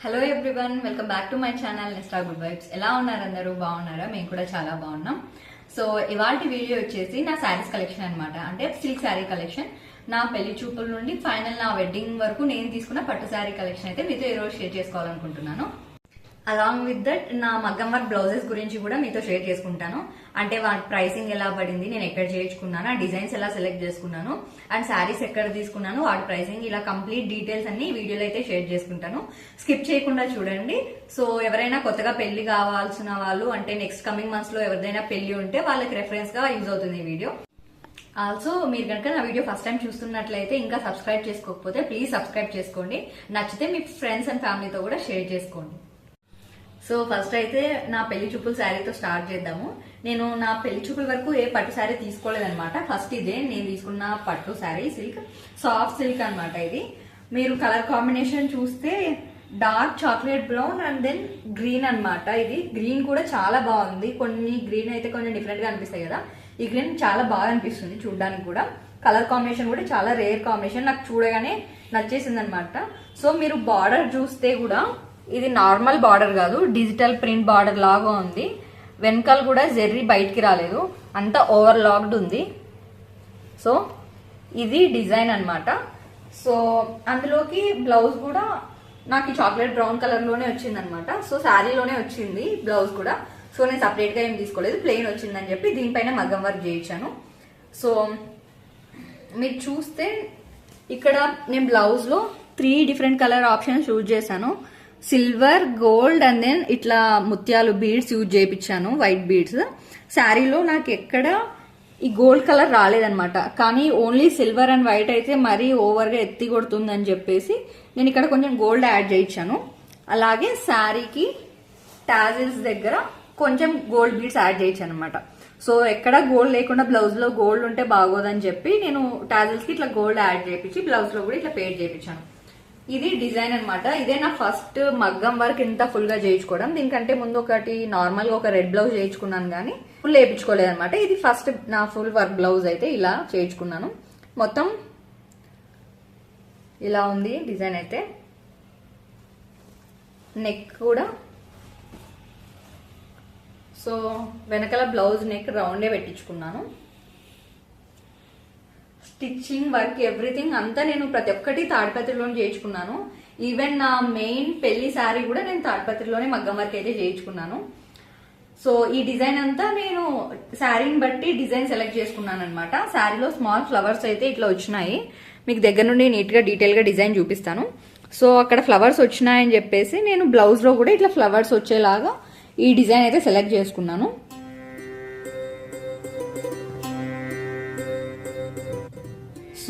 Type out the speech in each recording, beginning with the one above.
Hello everyone, welcome back to my channel Nesta good vibes. ఎలా ఉన్నారు అందరూ? బాగున్నారా? మేము కూడా చాలా బాగున్నాం. సో ఇవాళ వీడియో వచ్చేసి నా శారీస్ కలెక్షన్ అనమాట. అంటే సిల్క్ శారీ కలెక్షన్. నా పెళ్లి చూపుల నుండి ఫైనల్ నా వెడ్డింగ్ వరకు నేను తీసుకున్న పట్టు శారీ కలెక్షన్ అయితే మీతో ఈరోజు షేర్ చేసుకోవాలనుకుంటున్నాను. అలాంగ్ విత్ దట్ నా మగ్గం వర్క్ బ్లౌజెస్ గురించి కూడా మీతో షేర్ చేసుకుంటాను. అంటే వాటి ప్రైసింగ్ ఎలా పడింది, నేను ఎక్కడ చేయించుకున్నాను, ఆ డిజైన్స్ ఎలా సెలెక్ట్ చేసుకున్నాను, అండ్ శారీస్ ఎక్కడ తీసుకున్నాను, వాటి ప్రైసింగ్, ఇలా కంప్లీట్ డీటెయిల్స్ అన్ని వీడియోలో అయితే షేర్ చేసుకుంటాను. స్కిప్ చేయకుండా చూడండి. సో ఎవరైనా కొత్తగా పెళ్లి కావాల్సిన వాళ్ళు, అంటే నెక్స్ట్ కమింగ్ మంత్స్ లో ఎవరిదైనా పెళ్లి ఉంటే వాళ్ళకి రెఫరెన్స్ గా యూజ్ అవుతుంది ఈ వీడియో. ఆల్సో మీరు కనుక నా వీడియో ఫస్ట్ టైం చూస్తున్నట్లయితే ఇంకా సబ్స్క్రైబ్ చేసుకోకపోతే ప్లీజ్ సబ్స్క్రైబ్ చేసుకోండి. నచ్చితే మీ ఫ్రెండ్స్ అండ్ ఫ్యామిలీతో కూడా షేర్ చేసుకోండి. సో ఫస్ట్ అయితే నా పెళ్లి చూపుల శారీతో స్టార్ట్ చేద్దాము. నేను నా పెళ్లి చూపుల వరకు ఏ పట్టు శారీ తీసుకోలేదన్నమాట. ఫస్ట్ ఇదే నేను తీసుకున్న పట్టు శారీ, సిల్క్, సాఫ్ట్ సిల్క్ అనమాట. ఇది మీరు కలర్ కాంబినేషన్ చూస్తే dark chocolate brown and then green అనమాట. ఇది గ్రీన్ కూడా చాలా బాగుంది. కొన్ని గ్రీన్ అయితే కొంచెం డిఫరెంట్ గా అనిపిస్తాయి కదా, ఈ గ్రీన్ చాలా బాగా అనిపిస్తుంది చూడడానికి కూడా. కలర్ కాంబినేషన్ కూడా చాలా రేర్ కాంబినేషన్, నాకు చూడగానే నచ్చేసింది అనమాట. సో మీరు బార్డర్ చూస్తే కూడా ఇది నార్మల్ బార్డర్ కాదు, డిజిటల్ ప్రింట్ బార్డర్ లాగా ఉంది. వెనకాల కూడా జెర్రీ బయటికి రాలేదు, అంతా ఓవర్ లాక్డ్ ఉంది. సో ఇది డిజైన్ అనమాట. సో అందులోకి బ్లౌజ్ కూడా నాకు చాక్లెట్ బ్రౌన్ కలర్ లోనే వచ్చింది అనమాట. సో శారీలోనే వచ్చింది బ్లౌజ్ కూడా. సో నేను సపరేట్ గా ఏం తీసుకోలేదు, ప్లెయిన్ వచ్చిందని చెప్పి దీనిపైన మగ్గం వర్క్ చేయించాను. సో మీరు చూస్తే ఇక్కడ నేను బ్లౌజ్ లో 3 డిఫరెంట్ కలర్ ఆప్షన్స్ యూజ్ చేశాను. సిల్వర్, గోల్డ్ అండ్ దెన్ ఇట్లా ముత్యాలు బీడ్స్ యూజ్ చేయించాను, వైట్ బీడ్స్. శారీలో నాకు ఎక్కడ ఈ గోల్డ్ కలర్ రాలేదనమాట, కానీ ఓన్లీ సిల్వర్ అండ్ వైట్ అయితే మరీ ఓవర్ గా ఎత్తి కొడుతుందని చెప్పేసి నేను ఇక్కడ కొంచెం గోల్డ్ యాడ్ చేయించాను. అలాగే శారీకి టాజిల్స్ దగ్గర కొంచెం గోల్డ్ బీడ్స్ యాడ్ చేయించాను అనమాట. సో ఎక్కడ గోల్డ్ లేకుండా బ్లౌజ్ లో గోల్డ్ ఉంటే బాగోదని చెప్పి నేను టాజిల్స్ కి ఇట్లా గోల్డ్ యాడ్ చేయించి బ్లౌజ్ లో కూడా ఇట్లా పేర్ చేయించాను. ఇది డిజైన్ అనమాట. ఇదే నా ఫస్ట్ మగ్గం వర్క్ ఇంత ఫుల్ గా చేయించుకోవడం. దీనికంటే ముందు ఒకటి నార్మల్ గా ఒక రెడ్ బ్లౌజ్ చేయించుకున్నాను, కానీ ఫుల్ వేయించుకోలేదు అనమాట. ఇది ఫస్ట్ నా ఫుల్ వర్క్ బ్లౌజ్ అయితే ఇలా చేయించుకున్నాను. మొత్తం ఇలా ఉంది డిజైన్ అయితే. నెక్ కూడా సో వెనకాల బ్లౌజ్ నెక్ రౌండే పెట్టించుకున్నాను. స్టిచ్చింగ్ వర్క్ ఎవ్రీథింగ్ అంతా నేను ప్రతి ఒక్కటి తాడిపత్రిలోనే చేయించుకున్నాను. ఈవెన్ నా మెయిన్ పెళ్లి శారీ కూడా నేను తాడిపత్రిలోనే మగ్గం వర్క్ అయితే చేయించుకున్నాను. సో ఈ డిజైన్ అంతా నేను శారీని బట్టి డిజైన్ సెలెక్ట్ చేసుకున్నాను అనమాట. శారీలో స్మాల్ ఫ్లవర్స్ అయితే ఇట్లా వచ్చినాయి. మీకు దగ్గర నుండి నీట్ గా డీటెయిల్ గా డిజైన్ చూపిస్తాను. సో అక్కడ ఫ్లవర్స్ వచ్చినాయని చెప్పేసి నేను బ్లౌజ్ లో కూడా ఇట్లా ఫ్లవర్స్ వచ్చేలాగా ఈ డిజైన్ అయితే సెలెక్ట్ చేసుకున్నాను.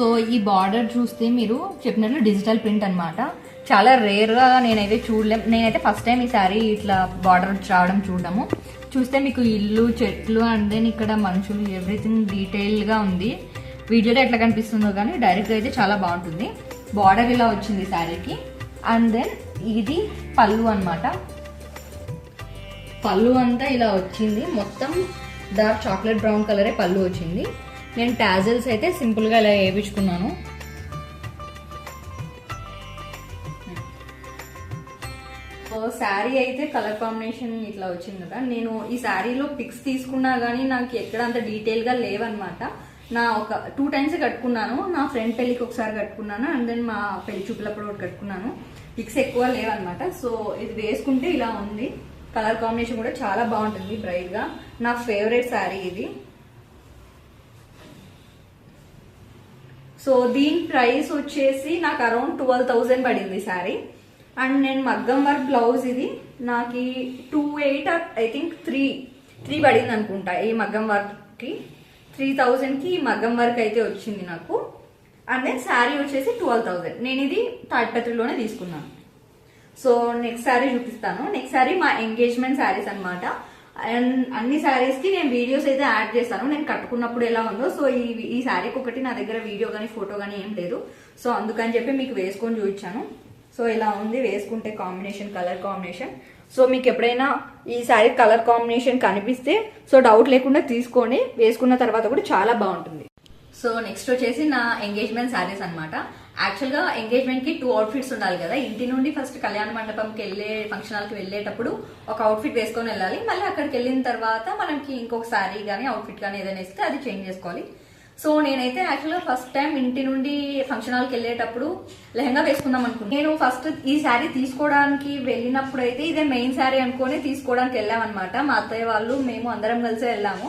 సో ఈ బార్డర్ చూస్తే మీరు చెప్పినట్లు డిజిటల్ ప్రింట్ అనమాట. చాలా రేర్ గా నేనైతే చూడలేం. నేనైతే ఫస్ట్ టైం ఈ శారీ ఇట్లా బార్డర్ రావడం చూడడము. చూస్తే మీకు ఇల్లు, చెట్లు అండ్ దెన్ ఇక్కడ మనుషులు ఎవ్రీథింగ్ డీటెయిల్ గా ఉంది. వీడియోలో ఎట్లా కనిపిస్తుందో కానీ డైరెక్ట్ గా అయితే చాలా బాగుంటుంది. బార్డర్ ఇలా వచ్చింది శారీకి. అండ్ దెన్ ఇది పళ్ళు అనమాట. పళ్ళు అంతా ఇలా వచ్చింది, మొత్తం డార్క్ చాక్లెట్ బ్రౌన్ కలరే పళ్ళు వచ్చింది. నేను టాజల్స్ అయితే సింపుల్ గా ఇలా వేయించుకున్నాను. సో శారీ అయితే కలర్ కాంబినేషన్ ఇట్లా వచ్చింది కదా. నేను ఈ శారీలో పిక్స్ తీసుకున్నా గానీ నాకు ఎక్కడ అంత డీటెయిల్ గా లేవన్నమాట. నా ఒక 2 టైమ్స్ కట్టుకున్నాను. నా ఫ్రెండ్ పెళ్లికి ఒకసారి కట్టుకున్నాను, అండ్ దెన్ మా పెళ్లి చూపులప్పుడు ఒకటి కట్టుకున్నాను. పిక్స్ ఎక్కువ లేవన్నమాట. సో ఇది వేసుకుంటే ఇలా ఉంది. కలర్ కాంబినేషన్ కూడా చాలా బాగుంటుంది, బ్రైట్ గా. నా ఫేవరెట్ శారీ ఇది. సో దీని ప్రైస్ వచ్చేసి నాకు అరౌండ్ 12,000 పడింది శారీ. అండ్ నేను మగ్గం వర్క్ బ్లౌజ్ ఇది నాకు 2,800 ఐ థింక్ 3 పడింది అనుకుంటా. ఈ మగ్గం వర్క్ కి 3,000 కి మగ్గం వర్క్ అయితే వచ్చింది నాకు. అండ్ దెన్ శారీ వచ్చేసి 12,000. నేను ఇది తాడిపత్రిలోనే తీసుకున్నాను. సో నెక్స్ట్ శారీ చూపిస్తాను. నెక్స్ట్ శారీ మా ఎంగేజ్మెంట్ శారీస్ అనమాట. అండ్ అన్ని శారీస్ కి నేను వీడియోస్ అయితే యాడ్ చేస్తాను, నేను కట్టుకున్నప్పుడు ఎలా ఉందో. సో ఈ శారీకి ఒకటి నా దగ్గర వీడియో గానీ ఫోటో గానీ ఏం లేదు. సో అందుకని చెప్పి మీకు వేసుకొని చూపించాను. సో ఇలా ఉంది వేసుకుంటే కాంబినేషన్, కలర్ కాంబినేషన్. సో మీకు ఎప్పుడైనా ఈ శారీ కలర్ కాంబినేషన్ కనిపిస్తే సో డౌట్ లేకుండా తీసుకోండి, వేసుకున్న తర్వాత కూడా చాలా బాగుంటుంది. సో నెక్స్ట్ వచ్చేసి నా ఎంగేజ్మెంట్ శారీస్ అనమాట. యాక్చువల్గా ఎంగేజ్మెంట్కి 2 అవుట్ఫిట్స్ ఉండాలి కదా. ఇంటి నుండి ఫస్ట్ కళ్యాణ మండపంకి ఫంక్షన్ హాల్కి వెళ్ళేటప్పుడు ఒక అవుట్ఫిట్ వేసుకొని వెళ్ళాలి. మళ్ళీ అక్కడికి వెళ్ళిన తర్వాత మనకి ఇంకొక శారీ కానీ అవుట్ఫిట్ కానీ ఏదైనా ఇస్తే అది చేంజ్ చేసుకోవాలి. సో నేనైతే యాక్చువల్గా ఫస్ట్ టైం ఇంటి నుండి ఫంక్షన్ హాల్కి వెళ్ళేటప్పుడు లెహంగా వేసుకుందాం అనుకున్నాను. నేను ఫస్ట్ ఈ శారీ తీసుకోవడానికి వెళ్ళినప్పుడు అయితే ఇదే మెయిన్ శారీ అనుకుని తీసుకోవడానికి వెళ్ళామన్నమాట. మా అత్తయ్య వాళ్ళు మేము అందరం కలిసి వెళ్ళాము.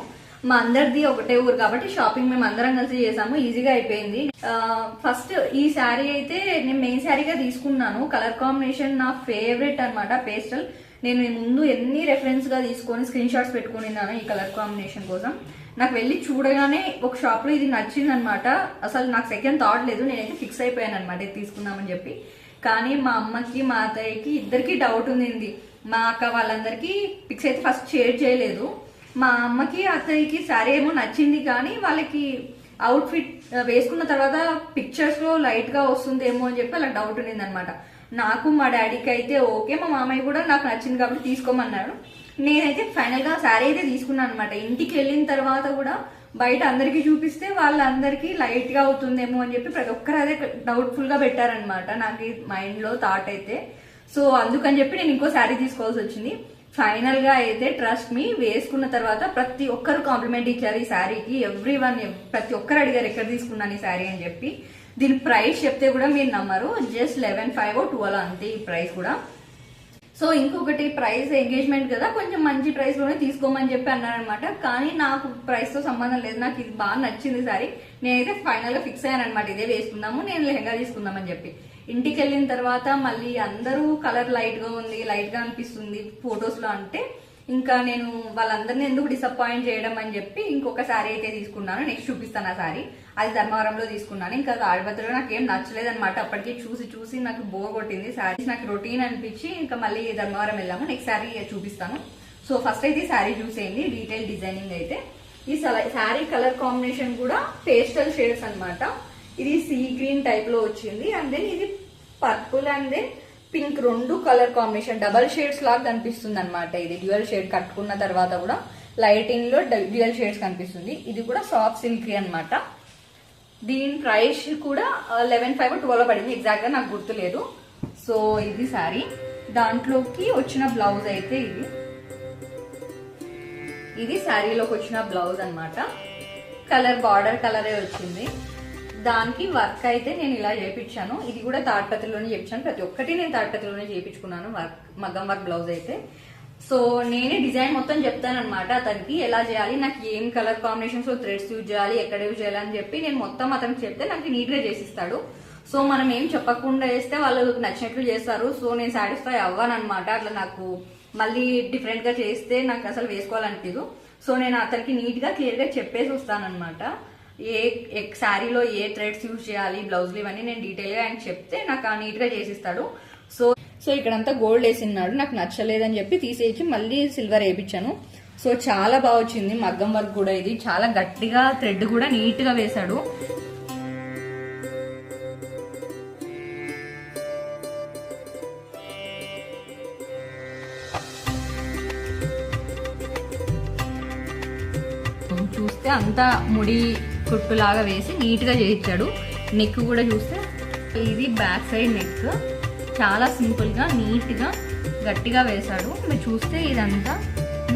మా అందరిది ఒకటే ఊరు కాబట్టి షాపింగ్ మేము అందరం కలిసి చేసాము, ఈజీగా అయిపోయింది. ఫస్ట్ ఈ శారీ అయితే నేను మెయిన్ శారీగా తీసుకున్నాను. కలర్ కాంబినేషన్ నా ఫేవరెట్ అనమాట, పేస్టల్. నేను ముందు ఎన్ని రెఫరెన్స్ గా తీసుకొని స్క్రీన్ షాట్స్ పెట్టుకున్నాను ఈ కలర్ కాంబినేషన్ కోసం. నాకు వెళ్ళి చూడగానే ఒక షాప్ లో ఇది నచ్చింది అనమాట. అసలు నాకు సెకండ్ థాట్ లేదు, నేనైతే ఫిక్స్ అయిపోయాను అనమాట ఇది తీసుకుందామని చెప్పి. కానీ మా అమ్మకి మా అత్తయ్యకి ఇద్దరికి డౌట్ ఉంది. మా అక్క వాళ్ళందరికీ పిక్స్ అయితే ఫస్ట్ షేర్ చేయలేదు. మా అమ్మకి అత్తయ్యకి శారీ ఏమో నచ్చింది, కానీ వాళ్ళకి అవుట్ఫిట్ వేసుకున్న తర్వాత పిక్చర్స్ లో లైట్ గా వస్తుందేమో అని చెప్పి అలా డౌట్ ఉంది అనమాట. నాకు మా డాడీకి అయితే ఓకే, మా మామయ్య కూడా నాకు నచ్చింది కాబట్టి తీసుకోమన్నాడు. నేనైతే ఫైనల్ గా శారీ అయితే తీసుకున్నాను అనమాట. ఇంటికి వెళ్ళిన తర్వాత కూడా బయట అందరికి చూపిస్తే వాళ్ళందరికీ లైట్ గా అవుతుందేమో అని చెప్పి ప్రతి ఒక్కరు అదే డౌట్ఫుల్ గా పెట్టారనమాట నాకు మైండ్ లో థాట్ అయితే. సో అందుకని చెప్పి నేను ఇంకో శారీ తీసుకోవాల్సి వచ్చింది. ఫైనల్ గా అయితే ట్రస్ట్ మీ, వేసుకున్న తర్వాత ప్రతి ఒక్కరు కాంప్లిమెంట్ ఇచ్చారు ఈ శారీకి. ప్రతి ఒక్కరు అడిగారు ఎక్కడ తీసుకున్నాను ఈ శారీ అని చెప్పి. దీని ప్రైస్ చెప్తే కూడా మీరు నమ్మరు, జస్ట్ 11,500 12 అంతే ఈ ప్రైస్ కూడా. సో ఇంకొకటి, ప్రైస్ ఎంగేజ్మెంట్ కదా కొంచెం మంచి ప్రైస్ లోనే తీసుకోమని చెప్పి అన్నారనమాట. కానీ నాకు ప్రైస్ తో సంబంధం లేదు, నాకు ఇది బాగా నచ్చింది సారీ. నేనైతే ఫైనల్ గా ఫిక్స్ అయ్యాను అనమాట, ఇదే వేసుకుందాము, నేను లెహంగా తీసుకుందామని చెప్పి. ఇంటికి వెళ్ళిన తర్వాత మళ్ళీ అందరూ కలర్ లైట్ గా ఉంది, లైట్ గా అనిపిస్తుంది ఫొటోస్ లో అంటే, ఇంకా నేను వాళ్ళందరినీ ఎందుకు డిసప్పాయింట్ చేయడం అని చెప్పి ఇంకొక శారీ అయితే తీసుకున్నాను. నెక్స్ట్ చూపిస్తాను ఆ శారీ. అది ధర్మవరంలో తీసుకున్నాను. ఇంకా తాడిపత్రిలో నాకు ఏం నచ్చలేదు అనమాట. అప్పటికి చూసి చూసి నాకు బోర్ కొట్టింది శారీస్, నాకు రొటీన్ అనిపించి ఇంకా మళ్ళీ ధర్మవరం వెళ్ళాము. నెక్స్ట్ శారీ చూపిస్తాను. సో ఫస్ట్ అయితే ఈ శారీ చూసేయండి, డీటెయిల్ డిజైనింగ్ అయితే. ఈ శారీ కలర్ కాంబినేషన్ కూడా పేస్టల్ షేడ్స్ అనమాట. ఇది సీ గ్రీన్ టైప్ లో వచ్చింది, అండ్ దెన్ ఇది పర్పుల్ అండ్ దెన్ పింక్, రెండు కలర్ కాంబినేషన్ డబల్ షేడ్స్ లాగా కనిపిస్తుంది అనమాట. ఇది డ్యూయల్ షేడ్ కట్టుకున్న తర్వాత కూడా లైటింగ్ లో డ్యూయల్ షేడ్స్ కనిపిస్తుంది. ఇది కూడా సాఫ్ట్ సిల్క్ అనమాట. దీని ప్రైస్ కూడా 11,500 12 పడింది, ఎగ్జాక్ట్ గా నాకు గుర్తులేదు. సో ఇది శారీ, దాంట్లోకి వచ్చిన బ్లౌజ్ అయితే ఇది శారీలోకి వచ్చిన బ్లౌజ్ అనమాట. కలర్ బార్డర్ కలరే వచ్చింది. దానికి వర్క్ అయితే నేను ఇలా చేయించాను. ఇది కూడా తాడిపత్రిలోనే చేయించాను, ప్రతి ఒక్కటి నేను తాడిపత్రిలోనే చేయించుకున్నాను వర్క్, మగ్గం వర్క్ బ్లౌజ్ అయితే. సో నేనే డిజైన్ మొత్తం చెప్తాను అనమాట అతనికి ఎలా చేయాలి, నాకు ఏం కలర్ కాంబినేషన్స్ లో థ్రెడ్స్ యూజ్ చేయాలి, ఎక్కడ యూజ్ చేయాలి అని చెప్పి నేను మొత్తం అతనికి చెప్తే నాకు నీట్ గా చేసిస్తాడు. సో మనం ఏం చెప్పకుండా చేస్తే వాళ్ళు నచ్చినట్లు చేస్తారు. సో నేను సాటిస్ఫై అవ్వను అనమాట. అట్లా నాకు మళ్ళీ డిఫరెంట్ గా చేస్తే నాకు అసలు వేసుకోవాలనిపించదు. సో నేను అతనికి నీట్ గా క్లియర్ గా చెప్పేసి వస్తాను అనమాట. ఏ శారీలో ఏ థ్రెడ్స్ యూజ్ చేయాలి, బ్లౌజ్లు ఇవన్నీ నేను డీటెయిల్ గా ఆయన చెప్తే నాకు నీట్ గా చేసిస్తాడు. సో ఇక్కడంతా గోల్డ్ వేసినాడు, నాకు నచ్చలేదని చెప్పి తీసేసి మళ్ళీ సిల్వర్ వేయించాను. సో చాలా బాగా వచ్చింది మగ్గం వర్క్ కూడా. ఇది చాలా గట్టిగా థ్రెడ్ కూడా నీట్ గా వేశాడు. చూస్తే అంతా ముడి కుట్టులాగా వేసి నీట్ గా చేయించాడు. నెక్ కూడా చూస్తే ఇది బ్యాక్ సైడ్ నెక్, చాలా సింపుల్ గా నీట్ గా గట్టిగా వేశాడు. మీరు చూస్తే ఇదంతా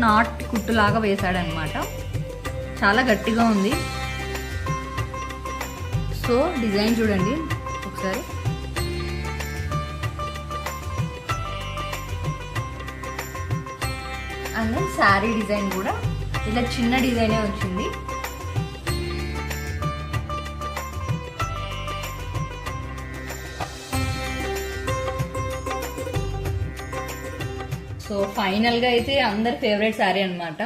నాట్ కుట్టులాగా వేశాడు అనమాట, చాలా గట్టిగా ఉంది. సో డిజైన్ చూడండి ఒకసారి. అండ్ శారీ డిజైన్ కూడా ఇలా చిన్న డిజైనే వచ్చింది. సో ఫైనల్ గా అయితే అందరి ఫేవరెట్ శారీ అనమాట.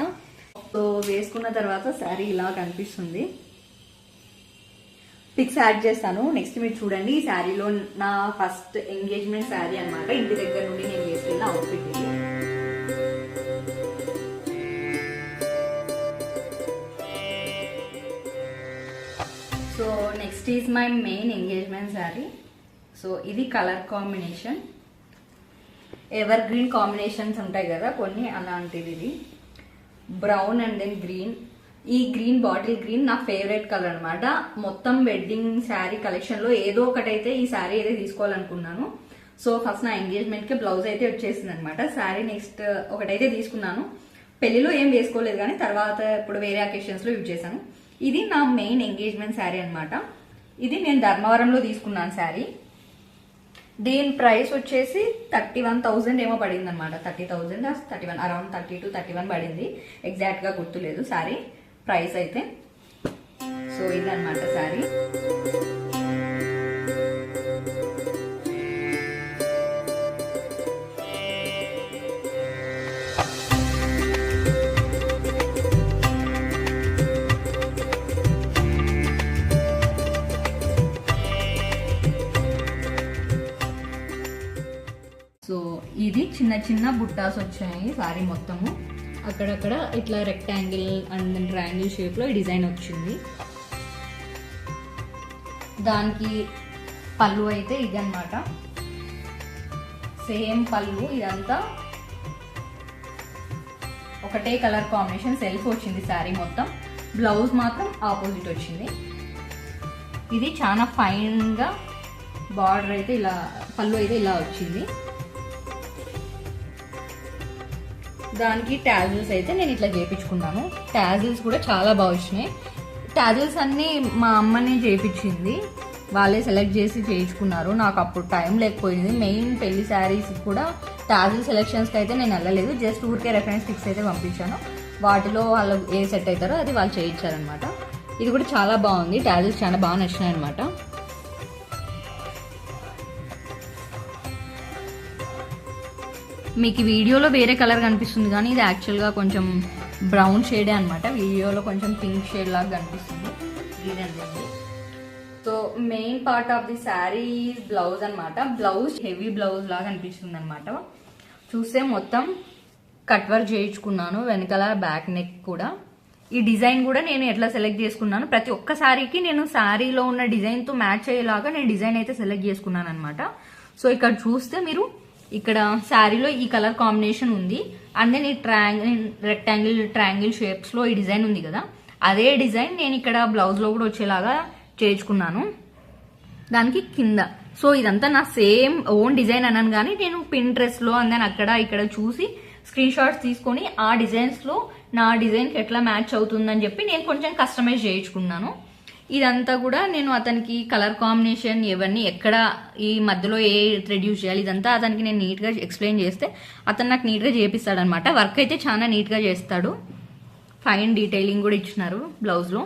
సో వేసుకున్న తర్వాత శారీ ఇలా కనిపిస్తుంది. పిక్స్ యాడ్ చేస్తాను నెక్స్ట్, మీరు చూడండి. ఈ శారీలో నా ఫస్ట్ ఎంగేజ్మెంట్ శారీ అనమాట. ఇంటి దగ్గర నుండి నేను వేసుకెళ్ళిన అవుట్ఫిట్ ఇది. So next is my main engagement sari. So ఇది colour combination, evergreen combinations ఉంటాయి కదా కొన్ని, అలాంటిది. ఇది బ్రౌన్ అండ్ దెన్ గ్రీన్, ఈ గ్రీన్ బాటిల్ గ్రీన్ నా ఫేవరెట్ కలర్ అనమాట. మొత్తం వెడ్డింగ్ శారీ కలెక్షన్ లో ఏదో ఒకటైతే ఈ శారీ అయితే తీసుకోవాలనుకున్నాను. సో ఫస్ట్ నా ఎంగేజ్మెంట్ కి బ్లౌజ్ అయితే వచ్చేసింది అనమాట. శారీ నెక్స్ట్ ఒకటైతే తీసుకున్నాను. పెళ్లిలో ఏం వేసుకోలేదు కానీ తర్వాత ఇప్పుడు వేరే అకేషన్స్ లో యూజ్ చేశాను. ఇది నా మెయిన్ ఎంగేజ్మెంట్ శారీ అనమాట. ఇది నేను ధర్మవరంలో తీసుకున్నాను శారీ. దీని ప్రైస్ వచ్చేసి 31,000 ఏమో పడింది అనమాట. 30,000 31 అరౌండ్ 30 to 31 పడింది. ఎగ్జాక్ట్ గా గుర్తులేదు శారీ ప్రైస్ అయితే. సో ఇది అనమాట శారీ. సో ఇది చిన్న చిన్న బుట్టాస్ వచ్చాయి సారీ మొత్తము. అక్కడక్కడ ఇట్లా రెక్టాంగిల్ అండ్ ట్రయాంగిల్ షేప్ లో ఈ డిజైన్ వచ్చింది. దానికి పళ్ళు అయితే ఇది అనమాట. సేమ్ పళ్ళు, ఇదంతా ఒకటే కలర్ కాంబినేషన్ సెల్ఫ్ వచ్చింది శారీ మొత్తం. బ్లౌజ్ మాత్రం ఆపోజిట్ వచ్చింది. ఇది చాలా ఫైన్ గా బార్డర్ అయితే ఇలా, పళ్ళు అయితే ఇలా వచ్చింది. దానికి టాజిల్స్ అయితే నేను ఇట్లా చేయించుకున్నాను. టాజిల్స్ కూడా చాలా బాగా వచ్చినాయి. టాజిల్స్ అన్ని మా అమ్మని చేయించింది, వాళ్ళే సెలెక్ట్ చేసి చేయించుకున్నారు. నాకు అప్పుడు టైం లేకపోయింది. మెయిన్ పెళ్లి శారీస్ కూడా టాజిల్ సెలెక్షన్స్కి అయితే నేను వెళ్ళలేదు. జస్ట్ ఊరికే రెఫరెన్స్ పిక్స్ అయితే పంపించాను. వాటిలో వాళ్ళు ఏ సెట్ అవుతారో అది వాళ్ళు చేయించారనమాట. ఇది కూడా చాలా బాగుంది. టాజిల్స్ చాలా బాగా నచ్చినాయి అనమాట. మీకు వీడియోలో వేరే కలర్ కనిపిస్తుంది కానీ ఇది యాక్చువల్గా కొంచెం బ్రౌన్ షేడే అనమాట. వీడియోలో కొంచెం పింక్ షేడ్ లాగా కనిపిస్తుంది. ఇదండి. So main part of the sari blouse అనమాట. బ్లౌజ్ హెవీ బ్లౌజ్ లాగా అనిపిస్తుంది అనమాట. చూస్తే మొత్తం కట్ వర్క్ చేయించుకున్నాను, వెనకాల బ్యాక్ నెక్ కూడా. ఈ డిజైన్ కూడా నేను ఎట్లా సెలెక్ట్ చేసుకున్నాను, ప్రతి ఒక్క శారీకి నేను శారీలో ఉన్న డిజైన్తో మ్యాచ్ అయ్యేలాగా నేను డిజైన్ అయితే సెలెక్ట్ చేసుకున్నాను అనమాట. సో ఇక్కడ చూస్తే మీరు ఇక్కడ శారీలో ఈ కలర్ కాంబినేషన్ ఉంది. అండ్ దెన్ ఈ ట్రయాంగిల్ షేప్స్ లో ఈ డిజైన్ ఉంది కదా, అదే డిజైన్ నేను ఇక్కడ బ్లౌజ్ లో కూడా వచ్చేలాగా చేయించుకున్నాను దానికి కింద. సో ఇదంతా నా సేమ్ ఓన్ డిజైన్ అన్నాను కానీ నేను Pinterest లో అండ్ దెన్ అక్కడ ఇక్కడ చూసి స్క్రీన్ షాట్స్ తీసుకొని ఆ డిజైన్స్ లో నా డిజైన్ కి ఎట్లా మ్యాచ్ అవుతుందని చెప్పి నేను కొంచెం కస్టమైజ్ చేయించుకున్నాను. ఇదంతా కూడా నేను అతనికి కలర్ కాంబినేషన్ ఇవన్నీ ఎక్కడ ఈ మధ్యలో ఏ థ్రెడ్ యూజ్ చేయాలి ఇదంతా అతనికి నేను నీట్గా ఎక్స్ప్లెయిన్ చేస్తే అతను నాకు నీట్గా చేపిస్తాడు అనమాట. వర్క్ అయితే చాలా నీట్గా చేస్తాడు. ఫైన్ డీటెయిలింగ్ కూడా ఇచ్చినారు బ్లౌజ్లో.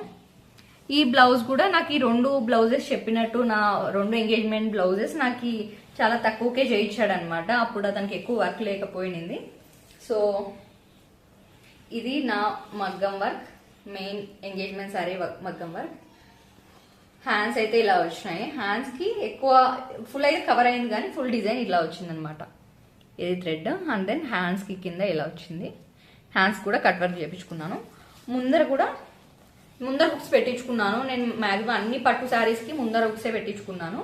ఈ బ్లౌజ్ కూడా నాకు ఈ 2 బ్లౌజెస్ చెప్పినట్టు నా 2 ఎంగేజ్మెంట్ బ్లౌజెస్ నాకు చాలా తక్కువకే చేయించాడు అనమాట. అప్పుడు అతనికి ఎక్కువ వర్క్ లేకపోయింది. సో ఇది నా మగ్గం వర్క్, మెయిన్ ఎంగేజ్మెంట్ సారీ మగ్గం వర్క్. హ్యాండ్స్ అయితే ఇలా వచ్చినాయి. హ్యాండ్స్ కి ఎక్కువ ఫుల్ అయితే కవర్ అయింది కానీ ఫుల్ డిజైన్ ఇలా వచ్చింది అనమాట. ఇది థ్రెడ్ అండ్ దెన్ హ్యాండ్స్ కి కింద ఇలా వచ్చింది. హ్యాండ్స్ కూడా కట్ వర్క్ చేయించుకున్నాను. ముందర హుక్స్ పెట్టించుకున్నాను. నేను మ్యాక్సిమం అన్ని పట్టు శారీస్ కి ముందర హుక్సే పెట్టించుకున్నాను.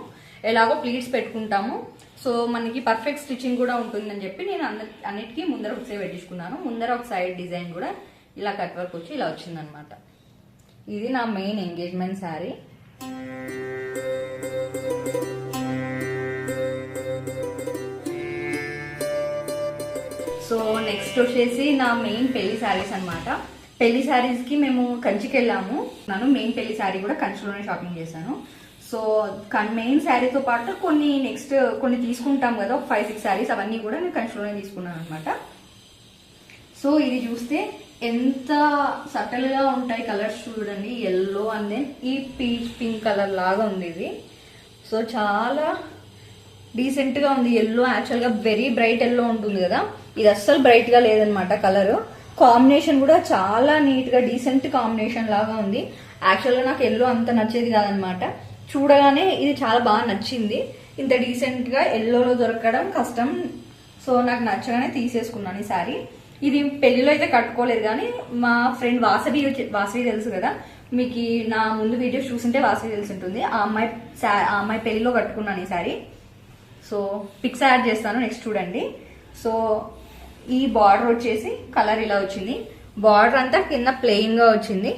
ఎలాగో ప్లీట్స్ పెట్టుకుంటాము, సో మనకి పర్ఫెక్ట్ స్టిచ్చింగ్ కూడా ఉంటుందని చెప్పి నేను అన్నిటికీ ముందర హుక్సే పెట్టించుకున్నాను. ముందర ఒక సైడ్ డిజైన్ కూడా ఇలా కట్ వర్క్ వచ్చి ఇలా వచ్చింది అనమాట. ఇది నా main engagement sari. So next వచ్చేసి నా మెయిన్ పెళ్లి శారీస్ అనమాట. పెళ్లి శారీస్ కి మేము కంచికి వెళ్ళాము. నేను మెయిన్ పెళ్లి శారీ కూడా కంచిలోనే షాపింగ్ చేశాను. సో మెయిన్ శారీతో పాటు కొన్ని తీసుకుంటాం కదా, ఒక 5-6 శారీస్, అవన్నీ కూడా నేను కంచిలోనే తీసుకున్నాను అనమాట. సో ఇది చూస్తే ఎంత సటల్ గా ఉంటాయి కలర్స్ చూడండి. ఎల్లో అండ్ దెన్ ఈ పీచ్ పింక్ కలర్ లాగా ఉంది ఇది. సో చాలా డీసెంట్ గా ఉంది. ఎల్లో యాక్చువల్ గా వెరీ బ్రైట్ ఎల్లో ఉంటుంది కదా, ఇది అస్సలు బ్రైట్ గా లేదనమాట. కలర్ కాంబినేషన్ కూడా చాలా నీట్ గా డీసెంట్ కాంబినేషన్ లాగా ఉంది. యాక్చువల్ గా నాకు ఎల్లో అంత నచ్చేది కాదనమాట. చూడగానే ఇది చాలా బాగా నచ్చింది. ఇంత డీసెంట్ గా ఎల్లోలో దొరకడం కష్టం. సో నాకు నచ్చగానే తీసేసుకున్నాను ఈ శారీ. ఇది పెళ్లిలో అయితే కట్టుకోలేదు కానీ మా ఫ్రెండ్ వాసవి తెలుసు కదా మీకు, నా ముందు వీడియోస్ చూస్తుంటే వాసవి తెలిసి ఉంటుంది. ఆ అమ్మాయి పెళ్లిలో కట్టుకున్నాను ఈ శారీ. సో పిక్స్ యాడ్ చేస్తాను, నెక్స్ట్ చూడండి. సో ఈ బార్డర్ వచ్చేసి కలర్ ఇలా వచ్చింది. బార్డర్ అంతా కింద ప్లెయిన్ గా వచ్చింది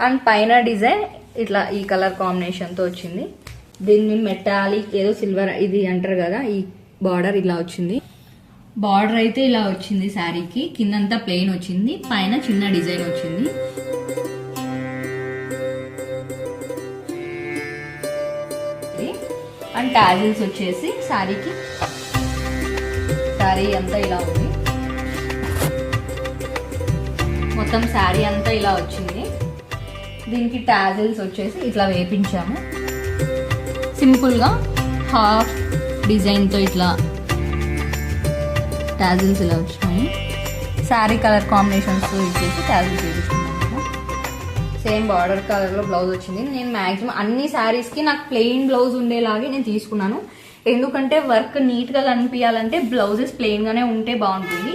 అండ్ పైన డిజైన్ ఇట్లా ఈ కలర్ కాంబినేషన్ తో వచ్చింది. దీన్ని మెటాలిక్ ఏదో సిల్వర్ ఇది అంటారు కదా, ఈ బార్డర్ ఇలా వచ్చింది. బార్డర్ అయితే ఇలా వచ్చింది శారీకి, కిందంతా ప్లెయిన్ వచ్చింది, పైన చిన్న డిజైన్ వచ్చింది. అండ్ టాజిల్స్ వచ్చేసి శారీకి, శారీ అంతా ఇలా ఉంది. మొత్తం శారీ అంతా ఇలా వచ్చింది. దీనికి టాజిల్స్ వచ్చేసి ఇట్లా వేపించాము. సింపుల్ గా హాఫ్ డిజైన్ తో ఇట్లా టాజిల్స్ ఇలా వచ్చినాయి. శారీ కలర్ కాంబినేషన్స్ తో ఇచ్చేసి టాజిల్స్ వేపించుకున్నాము. సేమ్ బార్డర్ కలర్ లో బ్లౌజ్ వచ్చింది. నేను మాక్సిమం అన్ని శారీస్ కి నాకు ప్లెయిన్ బ్లౌజ్ ఉండేలాగే నేను తీసుకున్నాను. ఎందుకంటే వర్క్ నీట్ గా కనిపించాలంటే బ్లౌజెస్ ప్లెయిన్ గానే ఉంటే బాగుంటుంది.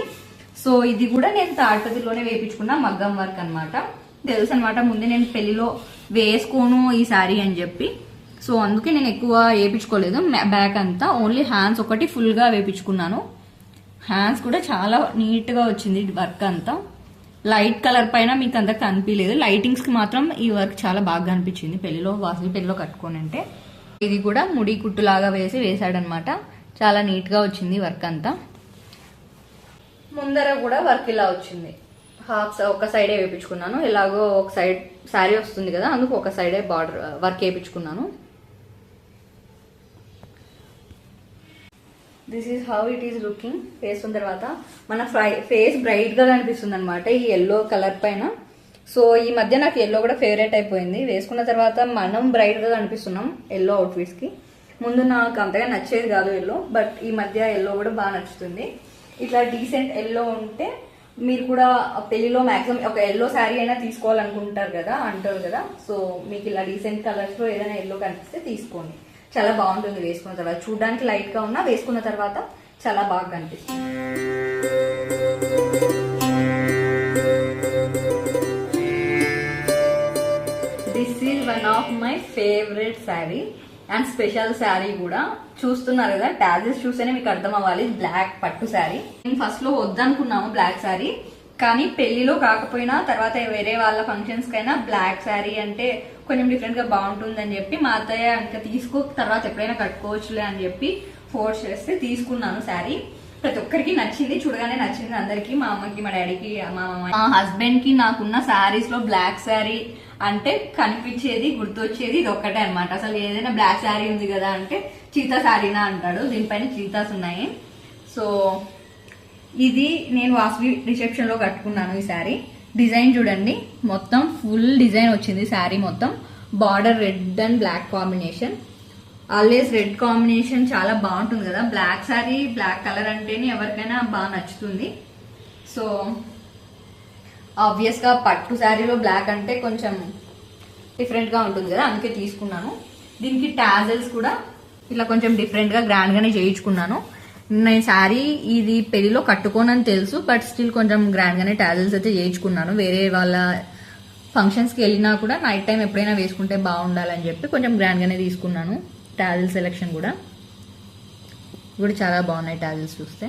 సో ఇది కూడా నేను తాడ్పతిలోనే వేయించుకున్నా, మగ్గం వర్క్ అనమాట. తెలుసు అనమాట, ముందే నేను పెళ్లిలో వేసుకోను ఈ శారీ అని చెప్పి. సో అందుకే నేను ఎక్కువ వేయించుకోలేదు. బ్యాక్ అంతా ఓన్లీ హ్యాండ్స్ ఒకటి ఫుల్ గా వేయించుకున్నాను. హ్యాండ్స్ కూడా చాలా నీట్ గా వచ్చింది వర్క్ అంతా. లైట్ కలర్ పైన మీకు అంత కనిపించలేదు, లైటింగ్స్ కి మాత్రం ఈ వర్క్ చాలా బాగా కనిపించింది. పెళ్లిలో వాసవి పెళ్లిలో కట్టుకోని అంటే ఇది కూడా ముడి కుట్టులాగా వేసాడనమాట. చాలా నీట్ గా వచ్చింది వర్క్ అంతా. ముందర కూడా వర్క్ ఇలా వచ్చింది. హాఫ్ ఒక సైడే వేయించుకున్నాను. ఇలాగో ఒక సైడ్ శారీ వస్తుంది కదా, అందుకు ఒక సైడే బార్డర్ వర్క్ వేయించుకున్నాను. This is how it is looking. వేసుకున్న తర్వాత మన ఫేస్ బ్రైట్ గా కనిపిస్తుంది అనమాట ఈ ఎల్లో కలర్ పైన. సో ఈ మధ్య నాకు ఎల్లో కూడా ఫేవరెట్ అయిపోయింది. వేసుకున్న తర్వాత మనం బ్రైట్ గా కనిపిస్తున్నాం ఎల్లో అవుట్ఫిట్స్ కి. ముందు నాకు అంతగా నచ్చేది కాదు ఎల్లో, బట్ ఈ మధ్య ఎల్లో కూడా బాగా నచ్చుతుంది. ఇట్లా డీసెంట్ ఎల్లో ఉంటే మీరు కూడా పెళ్లిలో మాక్సిమం ఒక ఎల్లో శారీ అయినా తీసుకోవాలనుకుంటారు కదా, అంటారు కదా. సో మీకు ఇలా డీసెంట్ కలర్స్ లో ఏదైనా ఎల్లో కనిపిస్తే తీసుకోండి, చాలా బాగుంటుంది వేసుకున్న తర్వాత. చూడడానికి లైట్ గా ఉన్నా వేసుకున్న తర్వాత చాలా బాగా కనిపిస్తుంది. This is one of my favourite sari and special sari కూడా. చూస్తున్నారు కదా, టాజిల్స్ చూస్తేనే మీకు అర్థం అవ్వాలి. బ్లాక్ పట్టు శారీ. నేను ఫస్ట్ లో వద్దనుకున్నాము బ్లాక్ శారీ, కానీ పెళ్లిలో కాకపోయినా తర్వాత వేరే వాళ్ళ ఫంక్షన్స్ కైనా బ్లాక్ శారీ అంటే కొంచెం డిఫరెంట్ గా బాగుంటుంది అని చెప్పి మా అత్తయ్య ఇంకా తీసుకో, తర్వాత ఎప్పుడైనా కట్టుకోవచ్చులే అని చెప్పి ఫోర్స్ చేస్తే తీసుకున్నాను శారీ. ప్రతి ఒక్కరికి నచ్చింది, చూడగానే నచ్చింది అందరికి. మా అమ్మకి, మా డాడీకి, మా హస్బెండ్ కి నాకున్న శారీస్ లో బ్లాక్ శారీ అంటే కనిపించేది, గుర్తొచ్చేది ఇది ఒక్కటే అనమాట. అసలు ఏదైనా బ్లాక్ శారీ ఉంది కదా అంటే చీతా శారీనా అంటాడు. దీనిపైన చీతాస్ ఉన్నాయి. సో ఇది నేను వాసవి రిసెప్షన్ లో కట్టుకున్నాను ఈ శారీ. డిజైన్ చూడండి, మొత్తం ఫుల్ డిజైన్ వచ్చింది శారీ మొత్తం. Border red and black combination. Always red combination చాలా బాగుంటుంది కదా. బ్లాక్ శారీ, బ్లాక్ కలర్ అంటేనే ఎవరికైనా బాగా నచ్చుతుంది. సో ఆబ్వియస్ గా పట్టు శారీలో బ్లాక్ అంటే కొంచెం డిఫరెంట్ గా ఉంటుంది కదా, అందుకే తీసుకున్నాను. దీనికి టాజల్స్ కూడా ఇట్లా కొంచెం డిఫరెంట్ గా గ్రాండ్ గానే చేయించుకున్నాను. నేను శారీ ఇది పెళ్లిలో కట్టుకోనని తెలుసు, బట్ స్టిల్ కొంచెం గ్రాండ్ గానే టాజల్స్ అయితే చేయించుకున్నాను. వేరే వాళ్ళ ఫంక్షన్స్ కి వెళ్ళినా కూడా నైట్ టైం ఎప్పుడైనా వేసుకుంటే బాగుండాలని చెప్పి కొంచెం గ్రాండ్ గానే తీసుకున్నాను. టాజిల్ సెలెక్షన్ కూడా చాలా బాగున్నాయి టాజిల్స్ చూస్తే.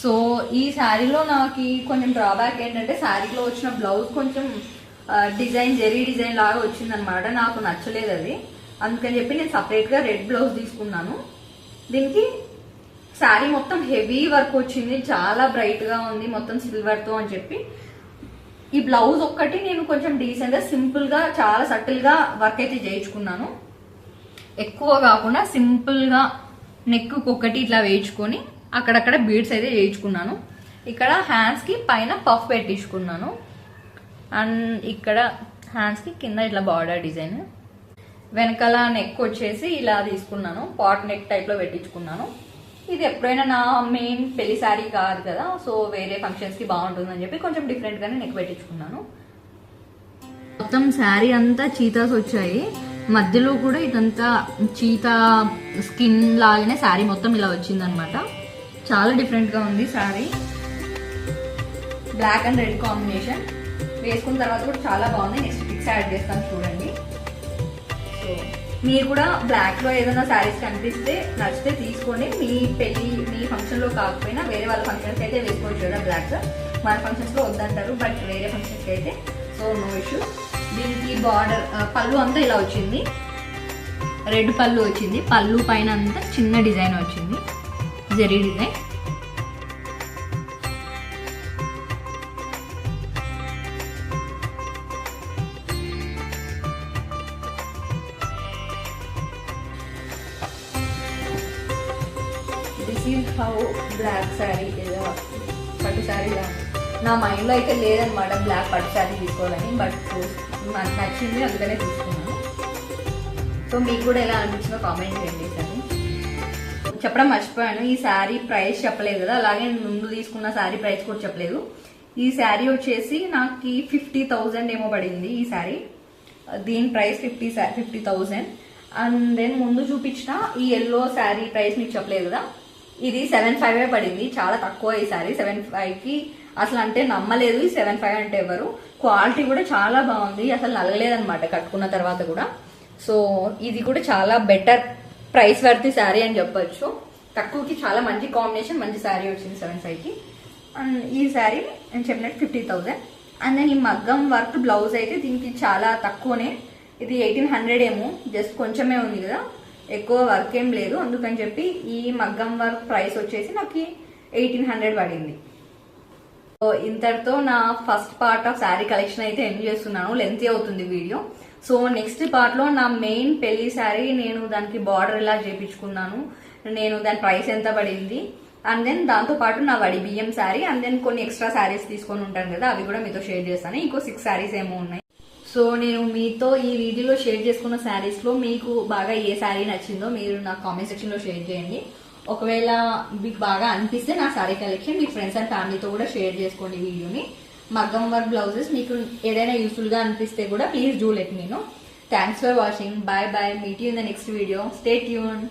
సో ఈ శారీలో నాకు కొంచెం డ్రాబ్యాక్ ఏంటంటే శారీలో వచ్చిన బ్లౌజ్ కొంచెం డిజైన్ జెరీ డిజైన్ లాగా వచ్చిందనమాట. నాకు నచ్చలేదు అది, అందుకని చెప్పి నేను సపరేట్ గా రెడ్ బ్లౌజ్ తీసుకున్నాను. దీనికి శారీ మొత్తం హెవీ వర్క్ వచ్చింది, చాలా బ్రైట్ గా ఉంది, మొత్తం సిల్వర్ తో అని చెప్పి. ఈ బ్లౌజ్ ఒక్కటి నేను కొంచెం డీసెంట్ గా సింపుల్ గా చాలా సటిల్ గా వర్క్ అయితే చేయించుకున్నాను. ఎక్కువ కాకుండా సింపుల్ గా నెక్ ఒక్కటి ఇట్లా వేయించుకొని అక్కడక్కడ బీడ్స్ అయితే చేయించుకున్నాను. ఇక్కడ హ్యాండ్స్ కి పైన పఫ్ పెట్టించుకున్నాను. అండ్ ఇక్కడ హ్యాండ్స్ కి కింద ఇట్లా బార్డర్ డిజైన్. వెనకాల నెక్ వచ్చేసి ఇలా తీసుకున్నాను, పాట్ నెక్ టైప్ లో పెట్టించుకున్నాను. ఇది ఎప్పుడైనా నా మెయిన్ పెళ్లి శారీ కాదు కదా, సో వేరే ఫంక్షన్స్ కి బాగుంటుందని చెప్పి కొంచెం డిఫరెంట్ గానే నెక్ పెట్టించుకున్నాను. మొత్తం శారీ అంతా చీతాస్ వచ్చాయి, మధ్యలో కూడా ఇదంతా చీతా స్కిన్ లాగానే శారీ మొత్తం ఇలా వచ్చిందనమాట. చాలా డిఫరెంట్ గా ఉంది sari. Black and red combination వేసుకున్న తర్వాత కూడా చాలా బాగుంది. నెక్స్ట్ పిక్స్ యాడ్ చేస్తాను చూడండి. సో మీరు కూడా బ్లాక్ లో ఏదైనా శారీస్ కనిపిస్తే నచ్చితే తీసుకోండి. మీ పెళ్లి మీ ఫంక్షన్ లో కాకపోయినా వేరే వాళ్ళ ఫంక్షన్స్ అయితే వేసుకోవచ్చు కదా బ్లాక్. మన ఫంక్షన్స్లో వద్దంటారు, బట్ వేరే ఫంక్షన్స్కి అయితే సో నో ఇష్యూస్. దీనికి బార్డర్ పళ్ళు అంతా ఇలా వచ్చింది, రెడ్ పళ్ళు వచ్చింది. పళ్ళు పైన అంతా చిన్న డిజైన్ వచ్చింది, zari design. This is how black sari, ఏదో పట్టు శారీ నా మైండ్లో అయితే లేదనమాట బ్లాక్ పట్టు శారీ తీసుకోవాలని, బట్ నాకు నచ్చింది అందుకనే తీసుకున్నాను. సో మీకు కూడా ఎలా అనిపించిందో కామెంట్ చేయండి. సారీ చెప్పడం మర్చిపోయాను, ఈ శారీ ప్రైస్ చెప్పలేదు కదా, అలాగే ముందు తీసుకున్న శారీ ప్రైస్ కూడా చెప్పలేదు. ఈ శారీ వచ్చేసి నాకు 50,000 ఏమో పడింది ఈ శారీ. దీని ప్రైస్ 50,000. అండ్ దెన్ ముందు చూపించిన ఈ ఎల్లో శారీ ప్రైస్ మీకు చెప్పలేదు కదా, ఇది 7,500 పడింది. చాలా తక్కువ ఈ శారీ. 7,500కి అసలు అంటే నమ్మలేదు ఈ 7,500 అంటే ఎవరు. క్వాలిటీ కూడా చాలా బాగుంది, అసలు నలగలేదన్నమాట కట్టుకున్న తర్వాత కూడా. సో ఇది కూడా చాలా బెటర్ ప్రైస్ వర్త్ శారీ అని చెప్పొచ్చు. తక్కువకి చాలా మంచి కాంబినేషన్, మంచి శారీ వచ్చింది 7,500కి. అండ్ ఈ శారీ నేను చెప్పినట్టు 50,000. అండ్ దెన్ ఈ మగ్గం వర్క్ బ్లౌజ్ అయితే దీనికి చాలా తక్కువనే, ఇది 1,800 ఏమో, జస్ట్ కొంచెమే ఉంది కదా, ఎక్కువ వర్క్ ఏం లేదు. అందుకని చెప్పి ఈ మగ్గం వర్క్ ప్రైస్ వచ్చేసి నాకు 1,800 పడింది. సో ఇంతటితో నా first part of sari collection అయితే ఎండ్ చేస్తున్నాను, లెంతీ అవుతుంది వీడియో. సో నెక్స్ట్ పార్ట్లో నా మెయిన్ పెళ్లి శారీ, నేను దానికి బార్డర్ ఎలా చేయించుకున్నాను, నేను దాని ప్రైస్ ఎంత పడింది, అండ్ దెన్ దాంతో పాటు నా వడి బియ్యం శారీ, అండ్ దెన్ కొన్ని ఎక్స్ట్రా శారీస్ తీసుకొని ఉంటాను కదా, అవి కూడా మీతో షేర్ చేస్తాను. ఇంకో 6 శారీస్ ఏమో ఉన్నాయి. సో నేను మీతో ఈ వీడియోలో షేర్ చేసుకున్న శారీస్లో మీకు బాగా ఏ శారీ నచ్చిందో మీరు నాకు కామెంట్ సెక్షన్లో షేర్ చేయండి. ఒకవేళ మీకు బాగా అనిపిస్తే నా sari collection me friends and ఫ్యామిలీతో కూడా షేర్ చేసుకోండి వీడియోని. మగ్గం వర్క్ బ్లౌజెస్ మీకు ఏదైనా యూస్ఫుల్గా అనిపిస్తే కూడా please do let me know. Thanks for watching. Bye bye. Meet you in the next video. Stay tune.